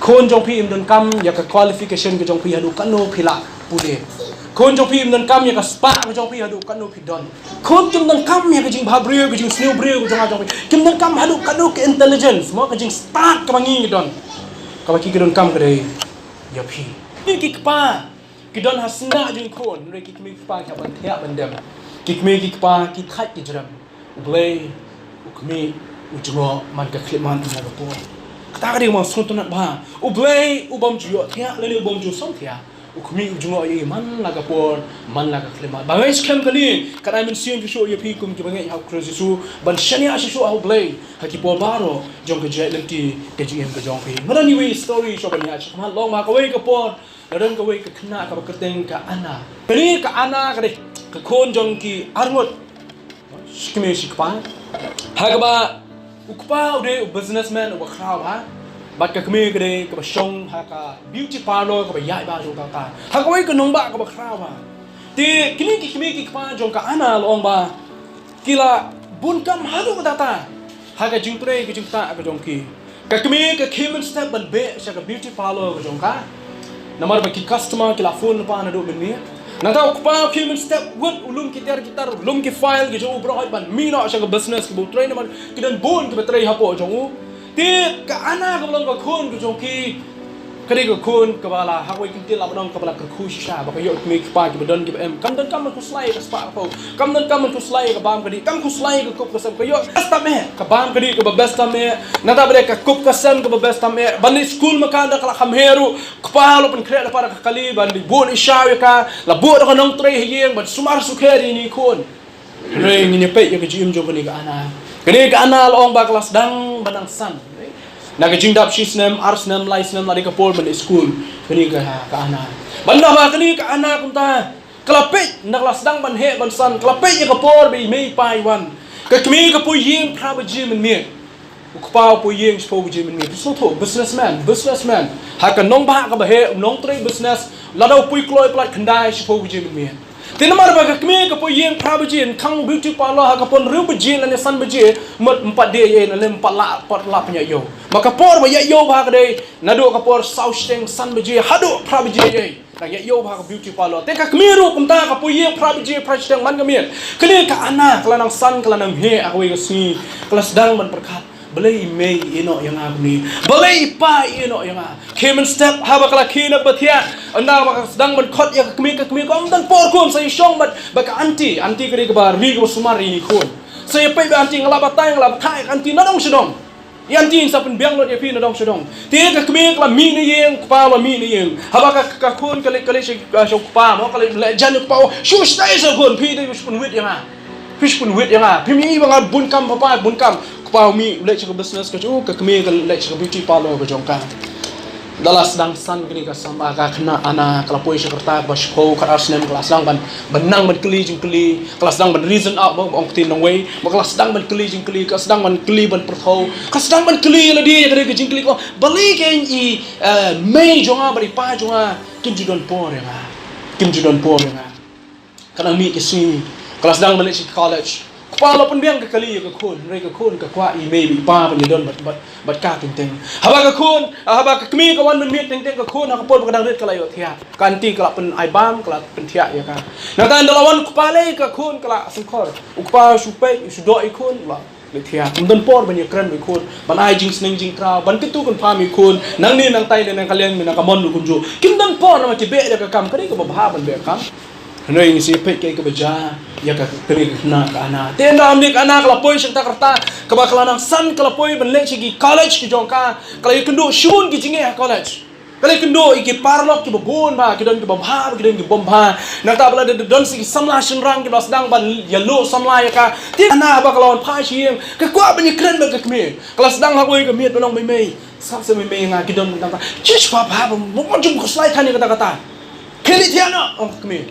คนจงพี่อิมดนกำอยากกับ qualification ก็จงพี่หาดูกันโนพิละปูเดคนจงพี่อิมดนกำอยากกับ spa ก็จงพี่หาดูกันโนพิดอนคนจงดนกำอยากกับจิงบาเบรียก็จิงสนิวเบรียก็จงพี่จิงดนกำหาดูกันโนกับ intelligence มั้งก็จิง start กับงี้ก็ดอนกับพี่ก็ดนกำก็ได้อย่าพี่นี่กิกป้ากิดอนฮัสนาจิงคนเรื่องกิกมีป้ากับบันเทียบันเดมกิกมีกิกป้ากิทัดกิจรำเบลย์อุกมีอุจงอมันกับคลิปมันอะไรกับตัวตากระดิ่งมันส่งตัวนัดบ้าอุเบลย์อุบอมจุยเทียแล้วอุบอมจุยส่งเทียอุกมีอุจงอยี่มันละกับปวดมันละกับคลิปมันบางทีสแคมกันนี่กันไอ้มันเสียงจะช่วยพี่กุมจะบางทีเอาครูจะช่วยบันเชนี่อาจจะช่วยเอาเบลย์ให้กี่ปวดบ้าหรอจงกระเจี๊ยบเรื่องที่กระเจี๊ยบกระจงพี่เมื่อนี้สตอรี่ชอบบันยาชอบมันลองมากับเว้ยกับปวดเรื่องกับเว้ยกับขนากับกระเตงกับอันน่ะเป็นนี่กับอันน่ะกันดิกับคนจงกี่อารมณ์สกิมชิกป้าหากว่าอุกป้าอุเดอุ businessman อุบคราวฮะบัดกับเมย์ก็ได้กับชงหากbeauty parlor กับยายบ้าจงต่างๆหากว่าไอ้กับน้องบ้ากับคราวฮะที่กินนี่กินเมย์กินป้าจงกับอันน่ะลองบ้ากีฬาบุญกรรมหาดูกับต่างๆหากกับจิงเตยกับจิงตากับจงกีกับเมย์กับเคมันสเต็ปบันเบะกับ beauty parlor กับจงก้าน้ำมันบักกิ customer กีฬาโฟนป้าน่ะดูเป็นนี้นั่นถ้าอุกป้าเคมันสเต็ปวัดอุลุมกิตาร์อุลุมกิไฟล์กับจงอุบร้อยบันมีเนาะกับ business กับบุตรนี่มันกินดันบุญกับเตยฮับโอจงอุที่กับอันน่ะกับลองกับคนกับจงกีคดีกับคนกับอะไรหากว่ากินที่เราต้องกับอะไรกับคู่ชิชาบักยอดมีกับป้ากับดันกับเอ็มกำดันกำมันคุสไลกับสปากับเขากำดันกำมันคุสไลกับบามคดีกำคุสไลกับกุบกับเซมกับยอดเบสตาเม่กับบามคดีกับเบสตาเม่นั่นถ้าเป็นกับกุบกับเซมกับเบสตาเม่บันนี้สกูลมาการดักละคำเฮรุกับป้าเราเป็นเครียดละparaกับคลีบันนี้บุญอิชาวิกาละบุญเราน้องเตยเฮียงบันสุมารสุเครีนี่คนเรื่องนี้เป๊ะยังกับจิมโจกันนี่กับอันน่ะกันนี่กับอันน่ะลองบักลัสดังบันดังสันnak jingdap sisnem arsnem laisnem lari ke pol balik school kini ke anak benda ba kini ke anak kunta kelapit nak la sedang ban he ban san kelapit ye ke pol bi mei pai wan ke kemi ke pu ying pra ba ji men mi ku pau pu ying spo ji men mi so tho businessman ha ka nong ba ka ba he nong tre business la dau pui kloi plat khandai spo ji men mi tin mar ba ka kemi ke pu ying pra ba ji khang beauty parlor ha ka pon ru ba ji la ne san ba ji mat 4 dia ye na 4 la pnya yo maka por ba ya yo ba ka dei na do ka por south steng san ba ji hadu pra ba ji ye na ya yo ba ka beauty parlor te ka kemi ru kum ta ka pu ying pra ba ji pra steng man ka mi kini ka anak kala nang san kala nang he aku ga si kala sedang man perkat belai mei ino yang aku ni belai pa ino yang kemen step haba kala kina batia anda maka sedang man khot ya kemi kom dan por kon sai shong bat baka anti kari ka bar ri ko sumari ni kon sai pe ba anti ngala batai anti na dong sedong yan tin sa pen biang lo ya pi na dong sedong ti ka kemi kala mi ni yeng pa la mi ni yeng haba ka kon kali si shok pa mo kali jan pa shu stai sa kon pi dei pun wit yang fish pun wit yang pi mi bang bun kam pa bun kam pau mi lek cakap business ke cu ke kemi ke lek cakap beauty parlor ke jongka dalas dang san kini ka sama ka kena ana kalapoi sekerta bas ko ka arsnem kelas dang ban benang ban keli jing keli kelas dang ban reason up ong tin nong way kelas dang ban keli jing keli kelas dang ban keli ban perthau kelas dang ban keli la dia ke jing keli ko bali ken i mei jonga bari pa jonga kim judon por ya kana mi ke si kelas dang balik college Kepala pun biang ke kali ke kun, mereka kun ke kuat email ipa penyedon bat ka teng. Haba ke kun, haba ke kemi kawan menmit teng ke kun, aku pun kadang rit kalau yo tiap. Kanti kalau pen ibam kalau pen tiap ya kan. Nah tan dalawan kepala ke kun kalau sengkor. Ukpa supai sudo ikun lah. Le tiap. Kemudian por banyak keren ikun. Ban ai jing sneng jing krau, ban kitu kun pam ikun. Nang ni nang tai nang kalian nang kamon lu kunju. Kemudian por nama tibe dia ke kam kari ke babha ban be kam. Hendak ini siapa ke beja, ya ke kiri kena ke anak. Tenda ambil anak kelapoi serta kerta kebakalan san kelapoi benlek segi college ke jongka. Kalau ikut do shun ke jingeh college. Kalau ikut do ikut parlok ke babon ba, ke don ke babha, ke don ke bomba. Nak tak boleh don segi samla senrang ke sedang ban yellow samla ya ka. Tenda apa kalau pai siang ke kuat banyak keren ke kemi. Kalau sedang aku ke miat belong mei. Sab se mei ngah ke don tang. Cish babha, mau jum keslai kan kata-kata. Kiri tiana oh kemi.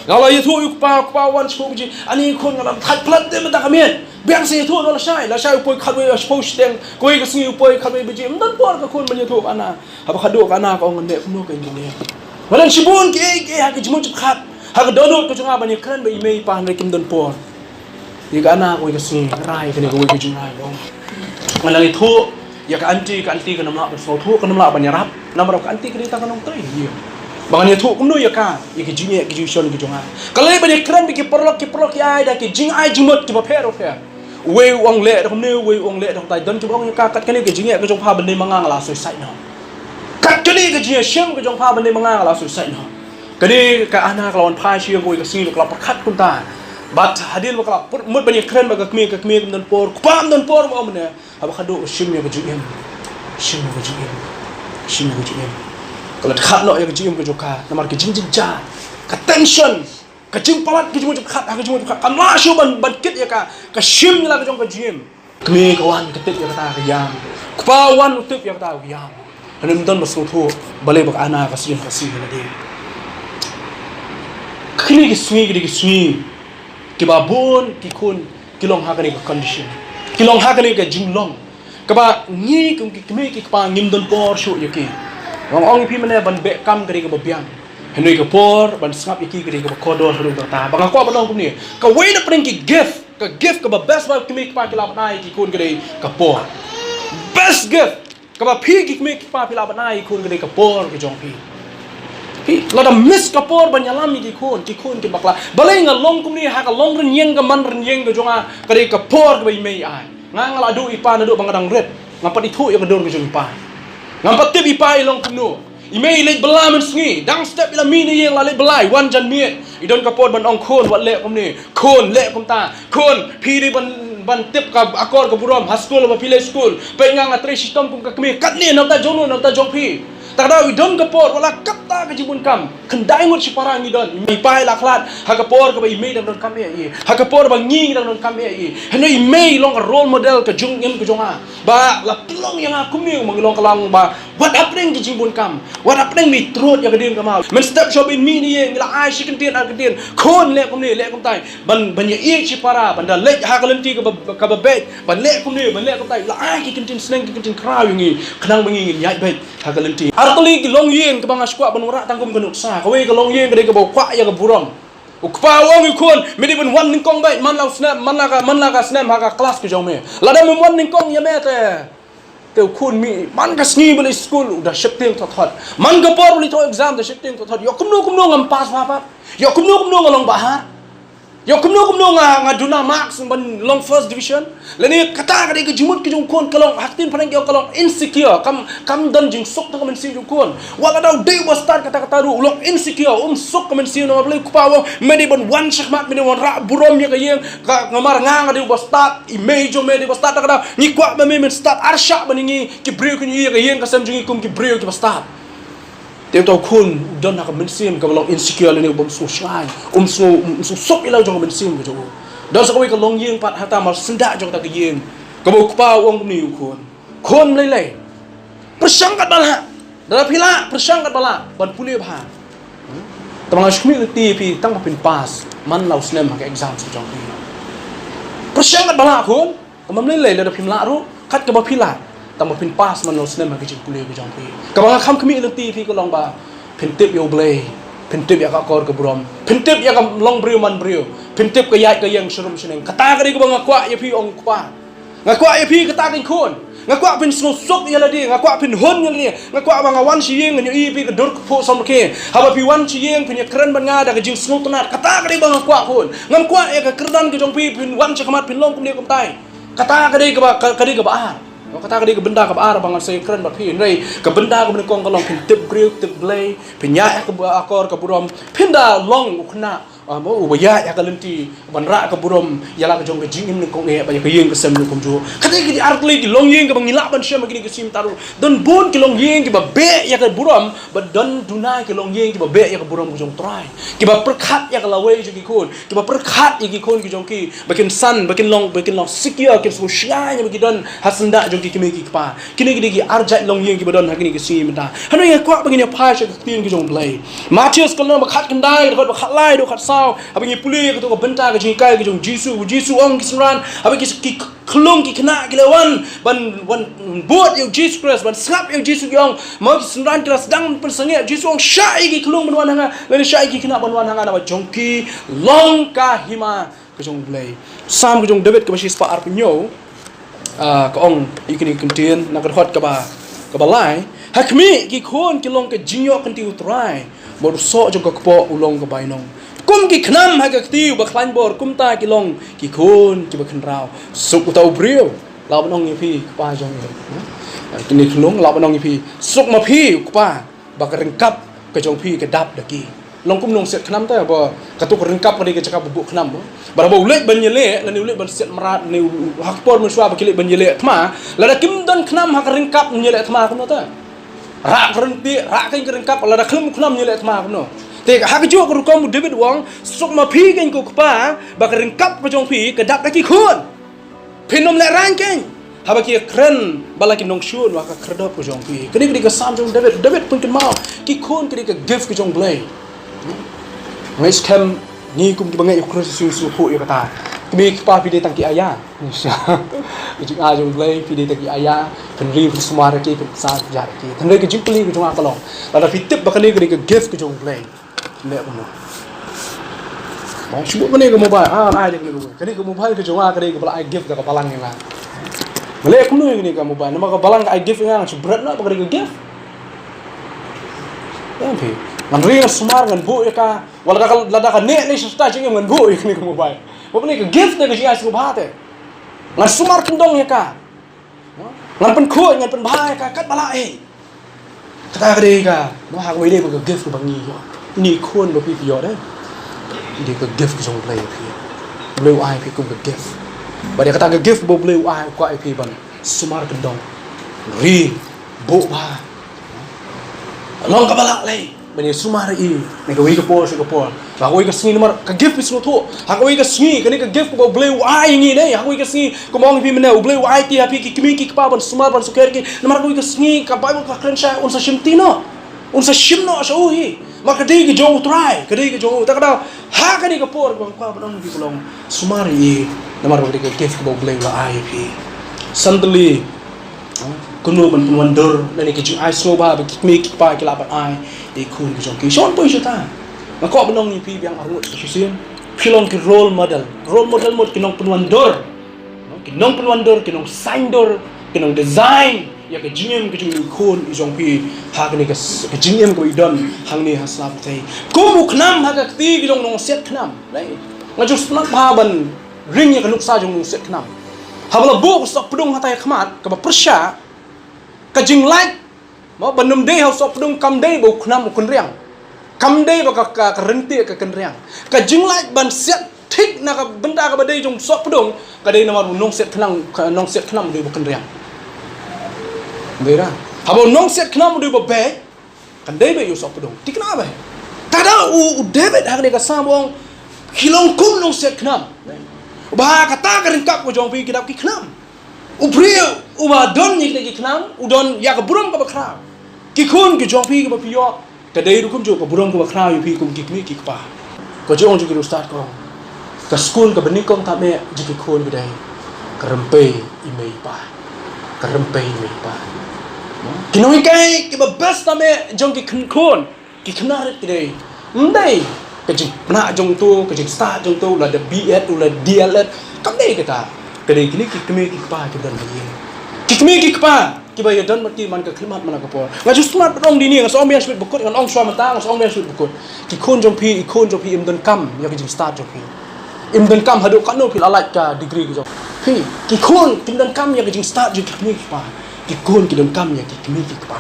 Kalau itu kupawan sepuji, ani kon kalau tak pelat dia mentak kamian. Biang saya itu adalah saya upoi kami expose teng, kau yang kesini upoi kami biji, mendan por ke kon menyetuk anak, apa kado anak kau ngendek penuh ke ini. Malah sibun ke hak jemut cepat, hak donut ke cunga banyak keren bagi mei pan rekim dan por. Jika anak kau kesini rai kena kau kejung rai dong. Malah itu ya ka anti ka namla so thu ka namla ban yarap namra ka anti ka dita ka nong trai ye bangan ya thu kumno ya ka ya ki jinge ki jishon ki jonga kalai ban kran bi ki porlok ai da ki jing ai jimot ki ba phero phe we ong le dom ne we ong le dom tai don chu ong ya ka kat ka ni ki jinge ka jong pha ban ni manga la so sai no kat ka ni ki jinge shem ka jong pha ban ni manga la so sai no ka ni ka ana ka lon pha shi ngoi ka sing ka la khat kun ta bat hadil bakla mut ban kran ba ka kmi dan por pam dan por ma omne aba khadu shim ya ka jinge shim ya ka jinge kalau khat no ya ka jinge ka joka namar ki jing ja ka tension ka jing palat ki jing khat ka jing khat kan la shu ban kit ya ka shim la ka jong ka jing kmi ka wan ka tit ya ka ta ka yang pa wan utip ya ka ta ka yang hanim don basu thu bale bak ana ka sin na de kini ki swing ki babon ki kun ki long ha ka ni ka condition ki long ha ka ni ka jing long ka ba ni kum ki kmi ki pa ngim don por shu ya ki ong pi mane ban be kam ka ri ka ba biang henui ka por ban skap iki ka ri ka ba kodor hru ta ba ko ba long kum ni ka we na pring ki gift ka ba best ba kmi ki pa ki la ba nai ki kun ka ri ka por best gift ka ba phi ki kmi ki pa pi la ba nai kun ka ri ka por ki jong pi la da miss ka por ban yalam ki kun ki bakla balai nga long kum ni ha ka long ren yeng ka man ren yeng ka jonga ka ri ka por ka ba mei ai ngala du ipa na du bangadang red ngapat itu ya ka dor ka jong ipa ngapat tip ipa ilong kum no imei le bela men sngi dang step ila mini yeng la le belai wan jan miet idon ka por ban ong khon wat le kum ni khon le kum ta khon phi ri ban tip ka akor ka buram haskul ba pile school pe nga tre system kum ka kmi kat ni nota jong phi takda idon ka por wala kapta ka jibun kam kendai ngut si parang idon mi pai la khlat ha ka por ka ba imei dang don kam ye ha ka por ba ngi dang don kam ye heno imei long ka role model ka jung yem ka jonga ba la plong yang aku ni mangilong kalang ba what happening ki jibun kam what happening mi trot ya ka din ka ma men step shop in mi ni ye la ai shi kentin khon le kum ni le kum tai ban ye e si para ban da le ha ka lenti ka ba be ban le kum tai la ai ki kentin sneng ki kentin kraw ngi khnang bangi nyai be ha ka lenti artoli ki long yen ka bang askwa ban ora tangkum kanuk sa ka we ka long yen ka de ka bo kwa ya ka buram ukpa wong ikon medi ban wan ning kong bai man la ka snap ha ka class ka jong me la da me wan ning kong ya me te kun mi man ka sni bali school udah shifting thot man ka por bali to exam da shifting thot yo kumno ngam pass pa yo kumno ngalong bahar yo kumno nga duna max ban long first division lani kata ka de ka jimut ki jong kon kalong haktin phanang yo kalong insecure kam dan jing sok ta men si jong kon wala daw de was start kata ru long insecure sok ka men si no bali kupawo medi ban wan shakmat medi wan ra burom ya ka yeng ka ngamar nga de was start image medi was start ka ni kwa ba men start arsha baningi ki breu ki ni ka yeng ka sam jing kum ki breu ki was start Teu tau kun don nak mensim ka balong insecure ni bom so shai so sok ila jong mensim ka jong don sa ko ka long yeng pat hata mal senda jong ta ka yeng ka bo pa wong ni kun lei persangkat bala dala pila persangkat bala ban puli bha tamang shmi ti pi tang pin pass man lau snem ka exam sa jong persangkat bala kun kamam lei la da pim la ru khat ka ba pila tama pin pass man lo snem ka jing puli ka jong pi ka ba kham khmi ti pi ko long ba pin tip yo blay pin tip ya ka kor ka buram pin tip ya ka long briu man briu pin tip ka yai ka yang shrum shneng kata ka ri ko ba ngakwa ya pi ong kwa ngakwa ya pi kata kin khon ngakwa pin sno sok ya la di ngakwa pin hon ya li ngakwa ba ngawan si yeng ni pi ka dur pho som ke ha ba pi wan si yeng pin ya kran ban nga da ka jing sno tonat kata ka ri ba ngakwa khon ngakwa ya ka kerdan ka jong pi pin wan cha kamat pin long kum ni kum tai kata ka ri ka ba kata ka di ka benda ka ba bangan say kran ba phi nei ka benda ka ben kong ka long pin tip grill tip blay pin ya ka ba akor ka burom pinda long ukna mo ubaya ya ka lenti banra ka burom yala ka jong ka jingim ni kong e ba ka yeng ka sem ni kum jo kata ki artli ki long yeng ka bangila ban shem ki sim taru don bon ki long yeng ki ba be ya ka burom ba don duna ki long yeng ki ba be ya ka burom ka jong try ki ba perkhat ya ka lawe jo ki kon ki ba perkhat ya ki kon ki jong ki bakin san bakin long secure ki so shanya ki don hasanda jong ki ki pa kini ki arjat long yeng ki ba don hakini ki sim ta hano ya kwa bagin ya pa sha ki ki jong play Matius ko ba khat kendai ko ba khat lai do khat sao abang puli ko to benta ka jing kai ka jong jisu ong kisran abang ki klong ki kena ki lewan ban buat yo Jesus Christ ban slap yo jisu yong mau kisran kira sedang pensange jisu ong syai ki klong ban hanga le syai ki kena ban hanga na jong ki long ka hima ka jong play sam ka jong David ka basis pa arpnyo có ông ý cái kinh tiền nó có hot cái bà lại hắc mi cái khôn cái long cái jinyo cái tiêu trai một số trong cái po ulong cái bài nong kum cái kham hay cái tiêu bạc khăn bor kum ta cái long cái khôn cái bạc khăn rau suk tàu brio lao bên ông như phi pa trong cái này khung lao bên ông như phi suk mà phi pa bạc rừng cắp cái trong phi cái đáp được kì long kum nong set kham ta bo cái tu rừng cắp cái cakap bubu kham bo bara bo ulet ban yele la ni ulet ban set marat ni hakpor mun shwa bakile ban yele thma la da kim don kham hak rừng cắp yele thma kum ta rak rừng ti rak cái rừng cắp la da khum kham yele thma kum no te hak ju ko kom David wang suk ma phi cái ko pa bak rừng cắp cái trong phi cái đáp cái khôn Pinom le ranking. Haba kia keren bala ki nong shun wa ka kredop ko jong pi. Kini ka sam jong David pun ken mau. Ki khon kini ka gift ko jong blay. Ngai scam ni kum ki bangai ukro su pu yo kata. Kami pa pi de tang ki aya. Ki a jong blay pi de tang ki aya. Pen ri pu smara ki pen sa ja ki. Tan le ki jing pli ko jong a kalong. La pi tip ba kini ka gift ko jong blay. Le ko no. Semua ni ke mobile, ai je kini ke mobile ke jonga kini ke bala I gift ke balang yang lah. Malay aku ni ke mobile, nama ke balang I gift yang sebrat nak pakai ke gift. Tapi, ngandri semar ngan bu ya ka, wala ka lada ka ne sesta jeng ngan bu kini ke mobile. Apa ni ke gift ni ke jing asku bahate. Ngan semar kendong ya ka. Ngan pen khu ngan pen bahai ka kat bala Kata kini ka, noh hak wei ke gift ke bangi. Ni khun ba pi yo dah. Dia ke gift ke jong play pi blue eye pi kum ke gift ba dia kata ke gift bo blue eye ko ai pi ban sumar kendong ri bo ba long ka bala lai ba ni sumar I ni ka wi ke por su ke por ba wi ke sngi nomor ke gift pi su tho ha wi ke sngi ke ni ke gift bo blue eye ni nei ha wi ke sngi ko mong pi mena blue eye ti ha pi ki kimi ki pa ban sumar ban su ker ki nomor wi ke sngi ka ba ka kren sha un sa shimtino un sa shimno sa uhi maka dia ke jauh try, dia ke jauh. Tak ada, hak dia ke por, bang kau benar ni belum. Sumari, nama dia ke gift ke boleh lah IP. Suddenly, kuno wonder, dan ke jauh ice snow bah, make pa ke lapan ai, ikun ke jauh. Kisan pun cerita. Maka kau benar ni yang arut kesusian. Pilon ke role model mod kinong penwandor, kinong penwandor, kinong signdor, kinong design. Ya ke jingem ke jing khon I jong pi ha ke ni ke jingem ko idon hang ni hasap thai ko mu khnam ha ka ti ke jong nong set khnam lai nga ju snap ha ban ring ya ke nuksa jong nong set khnam ha bala bu sok pudung hatai khmat ka ba persha ka jing like ma banum de ha sok pudung kam de bu khnam kun riang kam de ba ka renti ka kan riang ka jing like ban set thik na ka benda ka ba de jong sok pudung ka de na ma nong set khnam de bu kan riang Bera, habo nong set kenapa dia berbeg? Kan David Yusuf pedong. Di kenapa? Tak ada David hak dia kasam wong kilong kum nong set kenam. Bah kata kerengkap ko jong pi kidap ki kenam. Ubriu uba don ni ki kenam, udon ya ka buram ka bakra. Ki khun ki jong pi ka piyo. Ka dei rukum jo ka buram ka bakra yu pi kum ki mi ki pa. Ko jong jo ki ustad ko. Ka school ka benikong ta me ji ki khun bi dai. Ka rempe imei pa. Ka rempe imei pa. Kinoi kai ke best na me jong ki khon ki khnaret ki dei ndai ke jing na jong tu ke jing start jong tu la de BS u la DLS kam dei ke ta ke dei kini ki kemi ki pa ki dan ni ki kemi ki pa ki ba dan mati man ka khmat man ka por nga ju smart dong di ni nga so me shwit bukut nga ong shwa mata nga so me shwit bukut ki khon jong pi im dan kam ya ki jing start jong pi im dan kam hadu kan no pi alat ka degree ki jong pi ki khon im dan kam ya ki jing start jong ki kemi ki pa ki khon ki don kam ya ki kemi ki pa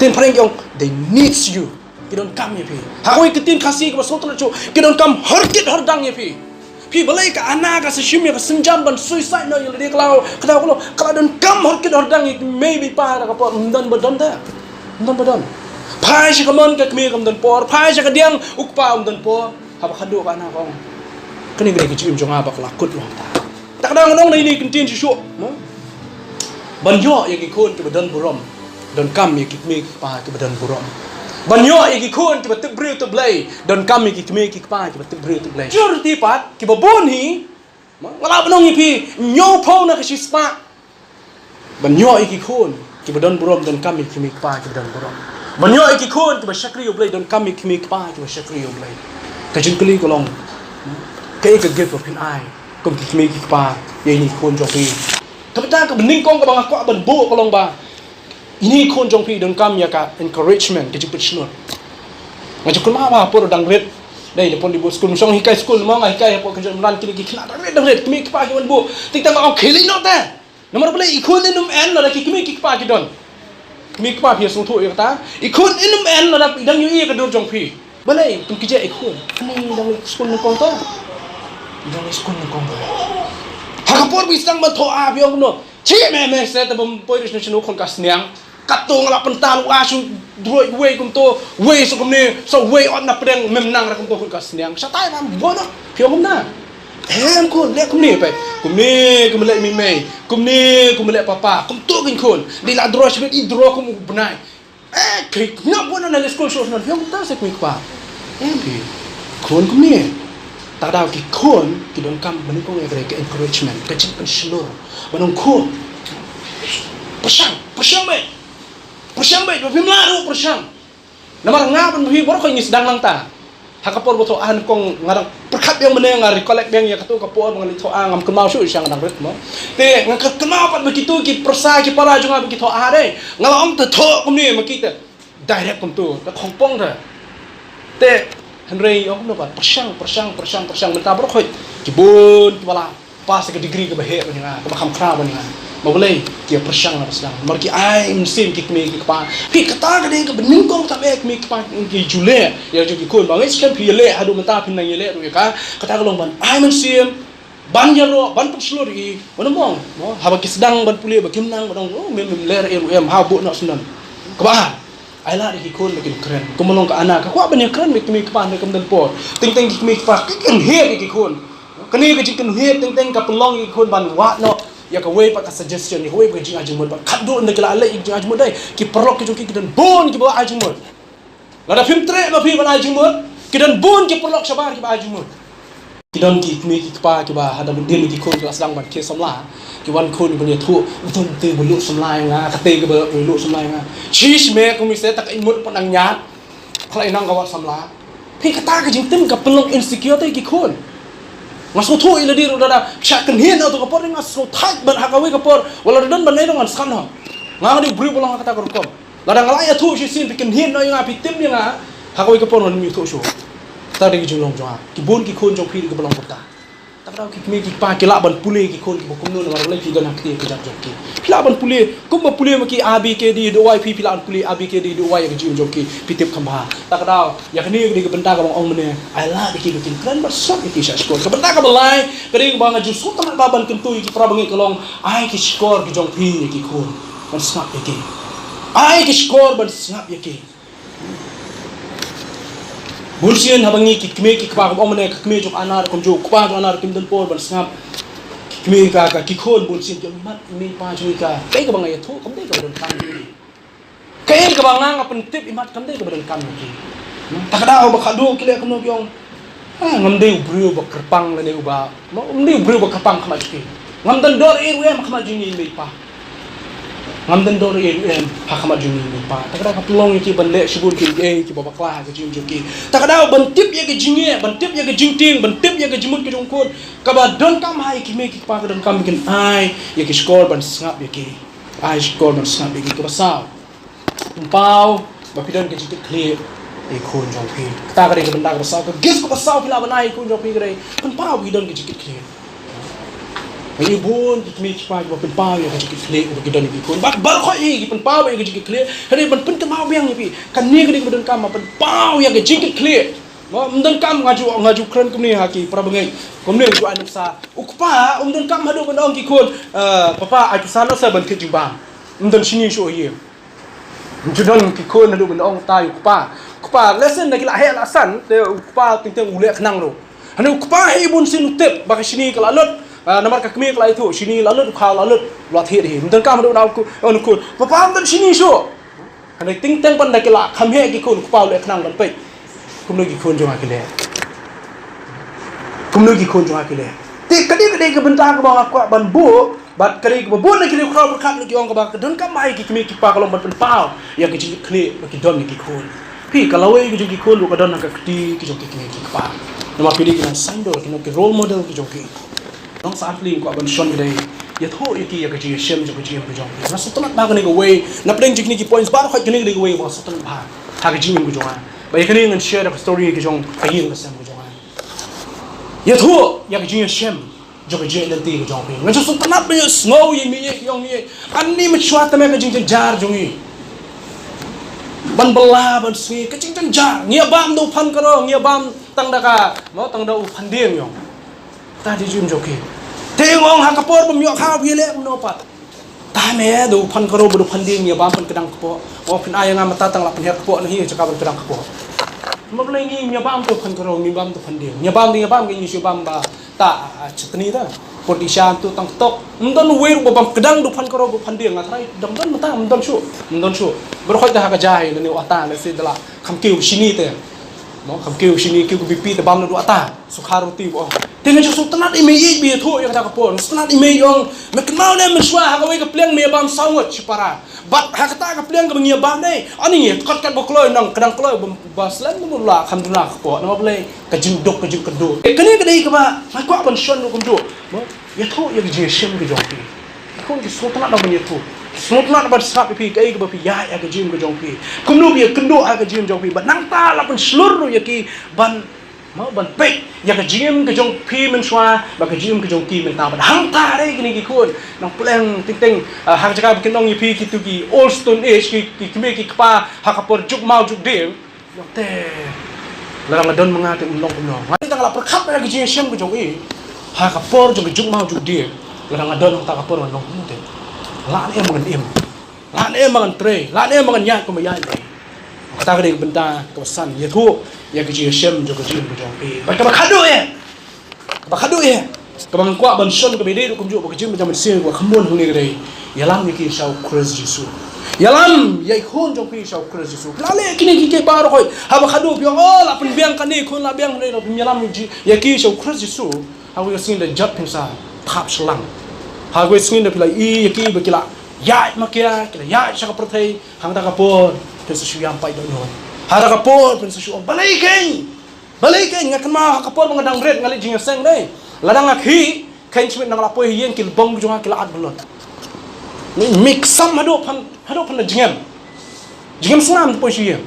tin pareng yong they needs you ki don kam ya pi ha koi ki tin khasi ka sotna chu ki don kam harkit hardang ya pi balai ka ana ka seshim ya ka senjam ban suicide no yang dia kalau don kam harkit hardang ya maybe pa ka po ndan badon ta ndan badon pai shi ka mon ka kemi kam don por pai shi ka diang ukpa don por ha ba khadu ka na ko kani gre ki chim jonga ba lakut lo ta tak dang nong nei ni kin tin shi shu banyo ya ki khon ki badan burom don kam ya ki me ki pa ki badan burom banyo ya ki khon ki batib breu to blai don kam ya ki me ki pa ki batib breu to blai jur ti pat ki babon hi ngala banong pi nyo pho na ka shi spa banyo ya ki khon ki badan burom don kam ya ki me ki pa ki badan burom banyo ya ki khon ki ba shakri yo blai don kam ya ki me ki pa ki ba shakri yo blai ka jin kli ko long ka ek give of an eye kom ki me ki pa ye ni khon jo pi Kapita ka bening kong ka bang ako ban bo kolong ba. Ini kon jong pi dong kam ya ka encouragement ke jiput snor. Ngajak kun ma ba por dang red. Dai lepon di bo school song hikai school ma hikai po kan ran kili kila dang red kimi pa ki ban bo. Tik ta ma khili no ta. Nomor bele ikon enum en la ki kimi ki pa ki don. Kimi pa pi sung thu ya ta. Ikon enum en la dang yu e ka dur jong pi. Bele tum ki je ikon. Ani dang school no kong ta. Dang school no kong. Hakapor bisang man tho a biong no chi me se ta bom poi ris no kon kas niang katong la pentan wa su droi we kum to we so kum ne so we on na preng mem nang ra kum to kon kas niang sa tai ma bo no piong na hem kon le kum ne pe kum le mi me kum le papa kum to kin kon di la dro shbet i dro kum bunai ke na bo na le school so na piong ta se kum pa pi kon kum ne tak daw ki kon ki don kam ban ko ngere ke encouragement ke chin pensionor banong kon persang be do pimlaru persang namar nga ban bi bor ko ni sedang lang ta hakapor boto an kong ngarang perkat yang meneng ngari collect yang ya katu kapor ngali to angam kemau su isang dang rit mo te ngak kemau pat begitu ki persa ki para junga begitu are ngalong te tho kum ni makita direct kum tu ta khongpong ta te Henry ông nó bảo persang mentah berkhoi kibun kibala pas ke degree ke bahir ni nga ke bakam kra ni nga mawalay ki persang na sedang marki ai msim ki kme ki pa pi kata ka de ke bening kong ta mek mi pa ki jule ya ju ki kon bangai skan pi le adu mentah pin nang le ru ka kata ka long ban ai msim ban jaro ban puslo ri ono mong no haba ki sedang ban puli ba kim nang ban oh mem ler em ha bu na sunan ka ba ai la di kon makin keren kumulong ka anak ko ban ya keren mi pa ne kam dan por ting mi pa kin he ki kon kani ka jikin he ting ka pelong ki kon ban wa no ya ka we pa ka suggestion ni we ka jing ajumod ba khadu ne kala le jing ajumod dai ki perlok ki ki dan bon ki ba ajumod la da film tre ma fi ban ajumod ki dan bon ki perlok sabar ki ba ajumod ki dan ki mi ki pa ki ba hada din ki kon ka sedang ban ke somla ki wan kon ban ya thu tum te bulu somla nga ka te ka bulu somla nga cheese me ko mi se tak imut pon ang nyat khlai nang ka wa somla pi kata ka jing tim ka pelong insecure te ki kon ngaso thu ila dir da cha kan hin auto ka por ngaso thak ban hakawi ka por wala dan ban nei ngan skan ho nga di bri bolong kata ko kom la ngalai thu si sin pi kan hin no nga pi tim nga hakawi ka por mi thu shu ta de ki jung long jwa ki bon ki kon jong pi ka bolong ta tak daw ki mi ki pa ki la ban pule ki kon ki bokum no mar lai fi gan hakti ki jap jok ki pila ban pule kum ba pule ma ki abi ke di do wai pi pila an pule abi ke di do wai ki jing jok ki pitip khamba tak daw ya kani ki ka benta ka bang ong mene ai la ki ki kran ba sok ki sha skor ka benta ka balai kari ka bang ju su ta ba ban kin tu ki pra bangi kalong ai ki skor ki jong pi ki kon ban snap ki ai ki skor ban snap ki Bulsian habangi ki kme ki pa ko omne kme jok anar kom jok pa jok anar kim dan por ban snap kme ka ki khon bulsian jom mat me pa joi ka kai ka bangai thu kom dei ka ban kan ni kai ka bang nga pentip imat kam dei ka ban kan ni tak da ba khadu kile kom no yong ngam dei bru ba kerpang le ne ba ngam dei bru ba kerpang khama ki ngam dan dor e we khama jini me pa ngam dan dor e pa khama jini me pa tak da ka plong ki ban le shibun ki ki ba kla ka jim joki tak da ban tip ye ki jinge ban tip ye ki jingting ban tip ye ki jimut ki jong kon ka ba don kam hai ki me ki pa ka don kam kin ai ye ki score ban snap ye ki ai score ban snap ye ki ka sa pau ba pidon ki jik clear e kon jong pi ta ka re ka ban da ka sa ka gis ko sa pila ban ai kon jong pi re kan pau pidon ki jik clear ai bon ki me ki pa ba pen pau ye ki jik clear ki don ki kon ba ko e ki pen pau ye ki jik clear kare ban pen ka mau yang ni pi kan ni ka don kam ma pen pau ye ki jik clear mo mden kam ngaju kren kum ni ha ki pra bangai kum ni ju anu sa ukpa mden kam hadu ban ong ki kon papa ai sa no sa ban ki jing ba mden sini sho ye Judon ki kon hadu ban ong ta ukpa lesson na kila he la san te ukpa ting ule khnang ro hanu ukpa he bun sin tep ba sini kala lot namar ka kme kala itu sini lalut kha lalut lot he he mden kam hadu daw ko on ko papa mden sini sho hanu ting pan da kila kham he ki kon ukpa ule khnang ban pe kum no ki kon jong akile te kadi ke benta ka ba ko ban bu bat kari ke bu na kile khaw khat ki ong ka ba don kam mai ki kme ki pa kalong ban pen pau ya ki ji kle ki don ki kon pi kalau we ki kon ka don ka kti ki jong ki kme ki pa nama pili ki na saindo ki no ki role model ki jong ki dong sa atling ko ban shon gede ya tho yaki ya kaji shem jo kaji bu jong na sotanat ba kani go way na pleng jikni ki points ba khat kani go way ba sotanat ba ha kaji min bu jong ba kani ngan share the story ki jong kayin ka sam bu jong ya tho ya kaji shem jo kaji nan ti jong ngan sotanat ba snow yi mi yong ni an ni ma chwa ta me kaji jar jong yi ban bala ban si kaji jar ngia bam do phan karo ngia bam tang da ka mo tang da u phan ding yong ta di jum jo ki Tengok hak kapor pemiak hal pilih menopat. Tame do pan karo do panding ya bam pan kedang kapor. Oh pin ayang am tatang la penher kapor ni cakap kedang kapor. Mablai ni ya bam tu pan karo ni bam tu panding. Ya bam ni si bam ba ta cetni ta. Polisan tu tang tok. Mdon wer bam kedang do pan karo do panding ngatrai dam don mata mdon shu. Berkhoi dah ka jahai ni wata ni si dala kham kiu sini te. No kham kiu sini kiu bipi te bam do ata. Sukharu ti bo. Dengan sultanat imei bi thu yang tak kapon sultanat imei yong meknau ne menswa ha kawai ka pleng me bam sawat sipara bat ha kata ka pleng ka ngia bam nei ani kat bokloi nang kadang kloi baslan mulla alhamdulillah kapo nama boleh ka jindok ka jing kedo kani kadai ka ba ma kwa ban shon ko do ya thu ya ji shem ka jong pi kon ki sultanat na ban ya thu sultanat ba sap pi kai ka ba pi ya ka jim ka jong pi kumnu bi kendo ha ka jim jong pi ba nang ta la ban slur ya ki ban mau ban pek ya ka jim ka jong pi men swa ba ka jim ka jong ki men ta ban hang ta dai kini ki kun nang pleng ting hang jaka kin nong yi pi ki tu ki old stone age ki me ki kpa ha ka por juk mau juk de yo te la nga don manga te unong ngai tang la per khap ya ka jim shem ka jong i ha ka por juk mau juk de la nga don ta ka por nong te la ne mangan im la ne mangan tre la ne mangan nya ko ma yai ta ka de benta ka san ye thu ya ka ji shem jo ka ji bu jong pi ba ka ba khadu ye ka bang kwa ban shon ka be de ko ju ba ka ji ma jam se ko khamon hu ne ga dei ya lam ni ki shau kres jisu ya lam ya khon jong pi shau kres jisu la le kini ki ke ba ro khoi ha ba khadu pi o la pun biang kan ni khon la biang ne no ya lam ji ya ki shau kres jisu ha we sing the jat pinsa thap shlang ha we sing the pila I ya ki ba kila ya ma kila ya sha ka prathai hang da ka por te su yam pai do no hara kapor pun sesu balikin ngakan ma kapor mengadang red ngali jing seng dei ladang akhi kain chimit nang lapoi yen kil bong junga kil ad belot ni mix sam hado pan jingem snam poi siye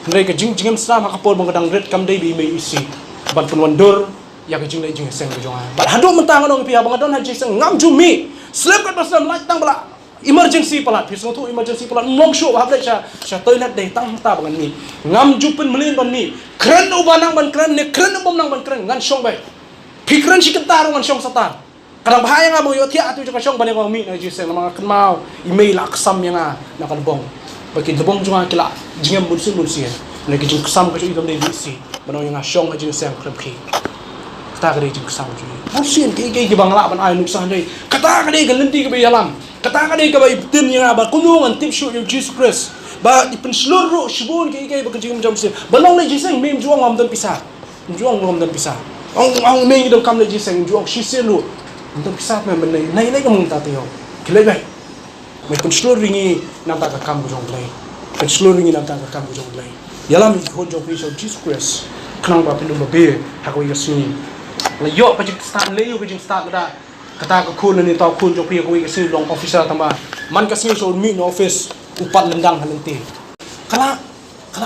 ndai ka jingem snam kapor mengadang red kam dei bi me isi ban pun wandor ya ka jing dei jing seng junga bat hado mentang no pi abang adon ha jing seng ngam jumi slep kat basam lai tang bala emergency palat pisong tu emergency palat long show habla cha toilet dei tang ta bangan ni ngam jupen melin ban ni kren ubanang ban kren ne kren ubam nang ban kren ngan shong bai pikran si kentar ngan shong satar kadang bahaya nga mo yo tia atu ka shong ban ko mi na jise na mga kanmao email aksam yang na kalbong bagi lebong junga kila jingam bunsun na ki jing ksam ka ju idom dei si banaw yang shong ka jing sem krem ki kata ka dei jing ksam ju bunsin ki bangla ban ai nuksan dei kata ka dei galenti ka be yalam kata ka dei ka ba itin yang ba kunungan tip shoot yung Jesus Christ ba ipen seluruh shibun ke ba kajing jam se balong le jiseng mem juang ngam dan pisah ang meng idong kam le jiseng juang shiselu dan pisah mem nai ka mung ta teo kile ba mai pen seluruh ringi nam ta ka kam jong le pen seluruh ringi nam ta ka kam jong le yalam i hon jong pisah Jesus Christ kanang ba pinum ba be ha ko yasini la yo pa jing start le yo jing start da kata ka khun ni tau khun jong pi ko i sin long officer tamba man ka sin so mi no office upat lendang halenti kala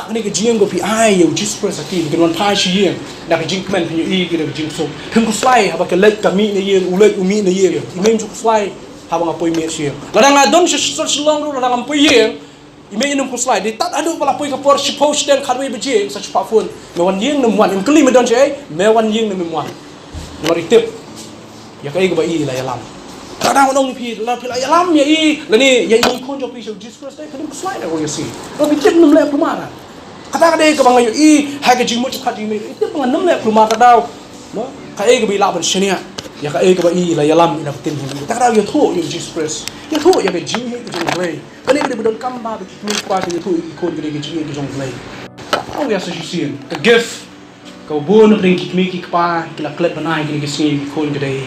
ni ka jing go pi ai yo Jesus Christ ati kin wan thai shi yen da ka jing kmen pi i ki da jing so thum ko slai ha ba ka let ka mi ni yen ulai umi ni yen i mem ju ko slai ha ba ngapoi mi shi la dang don shi long ru la ngam poi yen i me inum ko slai di tat adu bala poi ka por shi post den kharwe be jing sa pa phun me wan yen num wan im kli me don che me wan yen num wan mari tip ya ka i ba i la yalam kadang orang pi la pi la yalam ya i la ni ya i kon jo pi so Jesus Christ dai kadang slide ko ya si ro bi tip num le plumara kata ka dei ka bang yo i ha ka jimu chu khati me tip bang num le plumara daw no ka e ka bi la ban shenia ya ka e ka ba i la yalam ina tin ni ta ka yo tho yo Jesus Christ yo tho ya be jimu ke jong lei ka ni ka de don kam ba bi mi kwa ke tho i kon ke jimu ke jong lei au ya sa shi ka gift ka bon ring ki mi ki pa ki la klet banai ke si kon ke dei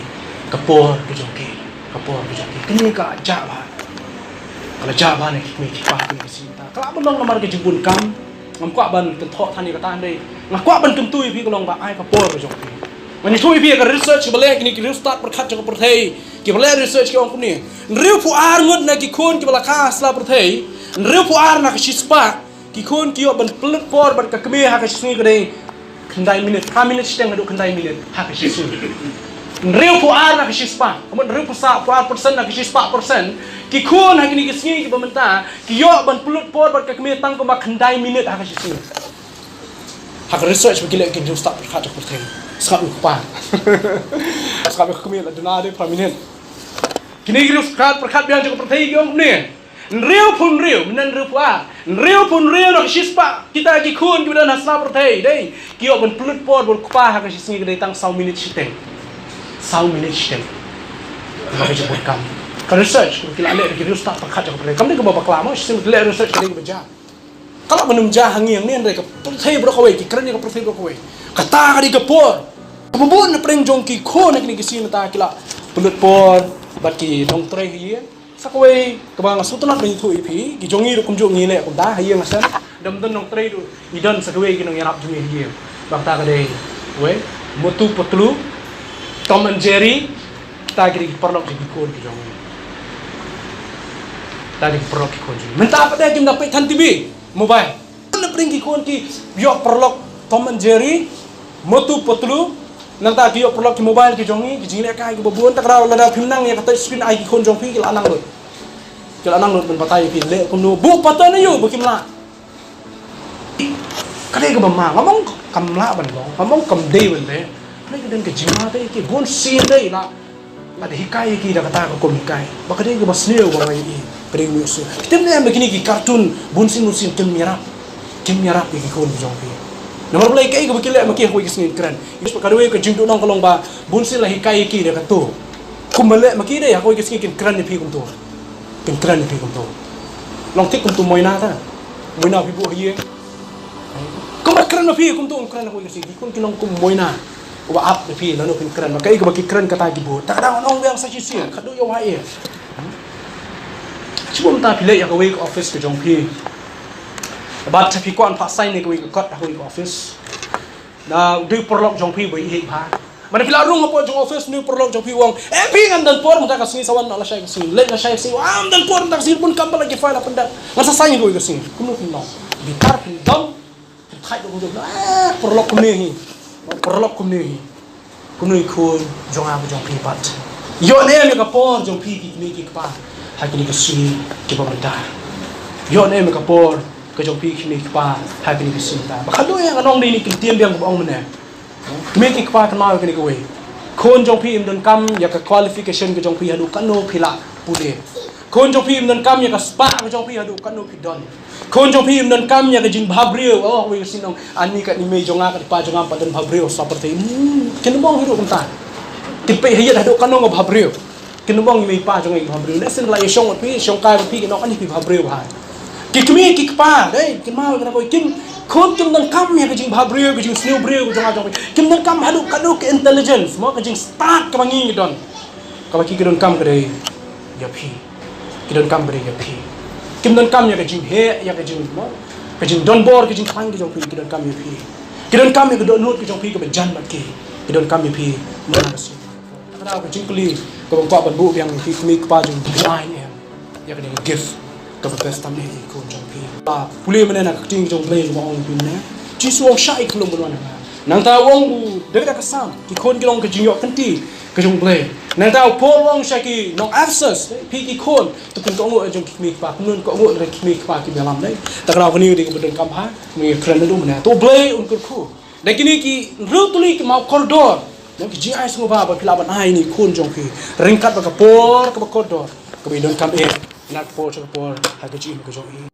ka por ke jong ke kapor bijak kini ka jaba kala jaba ne ki pa ki sinta kala ban long lamar ke jibun kam ngam kwa ban ke tho thani ka tan dei ngak kwa ban tum tui pi ko long ba ai kapor bijak มันช่วยพี่กับ research กับเล่กินกิน start ประคัดจากประเทศกินเล่ research กับองค์นี้เรียวผู้อาร์เงินนะกิคนกินราคาสลาประเทศเรียวผู้อาร์นักชิสปากิคนกิโยบันพลัดฟอร์บันกับเมียหักชิสนี่ก็ได้คันได้มินิท5 minutes เต็งกระดูคันได้มินิทหักชิสนี่เรียวผู้อาร์นักชิสปามันเรียวผู้สาวผู้อาร์%นักชิสปา%กิคนหักนี่กิสนี่กิบันตากิโยบันพลัดฟอร์บันกับเมียตั้งก็มาคันได้มินิทหักชิสนี่หัก research ไปกินเล่กิน start ประคัดจากประเทศsekarang lupa, sekarang kami ada dana ada prominent. Kini kita sekarang perkat biang cukup percaya orang ni. Real pun real, menan real pun real pun real nak sispa kita lagi KHUN kita nak selah percaya deh. Kio ben pelut por ben kupa hak sisni kita datang 1 minit sitem, 1 minit sitem. Maka jemput kami. Kalau research kita lihat kita start perkat cukup percaya. Kami ni kebawa kelama, sisni kita lihat research kita kerja. Kalau menumjah hangi yang ni mereka percaya berkawai, keren ni percaya berkawai. Kata kadi kepor. Kemudian pereng jongki KHUN nak ni kisi nata kila pelut por baki dong tray hiye sakwe kebang sutunat ni tu ipi ki jongi ru kumjo ngi le kum da hiye masan dam don dong tray du idan sakwe ki nong yarap jungi hiye bakta kade we motu potlu Tom and Jerry kita kiri perlok di KHUN ki jongi tadi perlok ki KHUN menta apa dah kim dapat kan TV mobile na pereng ki KHUN ki yo perlok Tom and Jerry motu potlu nanti kita perlu ke mobile ke jongi, ke jingnek kai ke babuan tak kau lada pimnang yang kata screen ai KHUN jong pi ke lanang lut patai pi le kumno bu patah na yo bakimla kade ke bama ngomong kamla ban lo ngomong kam dei ban de kade ke den ke jingma de ke bon sin dei la ada hikai ki da kata ko hikai bakade ke basneu ba mai i pring mi su tem ne begini ki kartun bon sin kem merah ke KHUN jong pi nomor play kai ke bakile maki ko kisni kran is pakadwe ke jingdo nong kolong ba bunsil la hikai ki de kato kumale maki de ko kisni kin kran ni pi kum to kin kran ni pi kum to long tik kum to moina ta moina pi bu hiye kum kran no pi kum to kran ko kisni kun kinong kum moina wa ap de pi lano kin kran makai ke baki kran kata gi bu tak ada nong yang sa chi sia kadu yo wa ye chibom ta pi le ya ko we office ke jong pi But tapi kuan pasai ni kau ikut dah kau office. Na dia perlok jong pi boleh hik ha. Mana pila rung apa jong office ni perlok jong pi wang. Pi ngan dan por muka kasih sawan nak lasai kasih. Lek lasai kasih. Dan por tak kasih pun kampal lagi file apa dah. Ngan sasai kau kasih. Kuno kuno. Bitar pindam. Thai dong dong. Perlok kumni. Perlok kumni. Kuno ikut jong apa jong pi pat. Yo ni ni kapor jong pi ni ki pa. Hai ni kasih ki pemerintah. Yo ni kapor kejong pi kini kpa hai kini kesinta bakalo yang anong ni kintiam biang bong mena kemi ki kpa kenal kini kowe KHUN jong pi imdon kam ya ka qualification kejong pi hadu kanu phila pule KHUN jong pi imdon kam ya ka spa kejong pi hadu kanu pidon KHUN jong pi imdon kam ya ka jing bhabrio oh we sinong ani ka ni me jonga ka pa jonga padan bhabrio seperti kinbong hidup kunta tipe hiya hadu kanu ngo bhabrio kinbong me pa jonga bhabrio lesen la yong pi shong kai pi kinong ani pi bhabrio hai kikmi kikpa dei kimau kana koi kim KHUN kim dan kam ya kajing bhabrio kajing snew brio kajing ajong kim dan kam hadu kadu ke intelligence mo kajing start kamangi don kabaki kidon kam kade ya pi kidon kam kade ya pi kim dan kam ya kajing he ya kajing mo kajing don bor kajing khang kajing pi kidon kam ya pi kidon kam ya kidon not kajing pi ke jan mat ke kidon kam ya pi mana si kada kajing kuli ko ba ban bu yang pi kmi kpa jung design ya kade gift kapa pesta ni KHUN jong pi puli mana nak ting jong play mo ong pin ne chi suong shai klum bon nang ta wong bu de ka sam ki KHUN ki long ka jing yo kanti ka jong play nang ta po wong shai ki no absence pi ki KHUN to kun ko ngo jong ki mi pa nun ko ngo re ki mi pa ki melam dai ta ka ni di ka bedon kam ha mi kren du mana to play un ko khu de kini ki ru tuli ki mau koridor ne ki ji ai smo ba pila ban ai ni KHUN jong pi ringkat ba ka por ka ba koridor ka bedon kam e nak por hai cái chuyện của chúng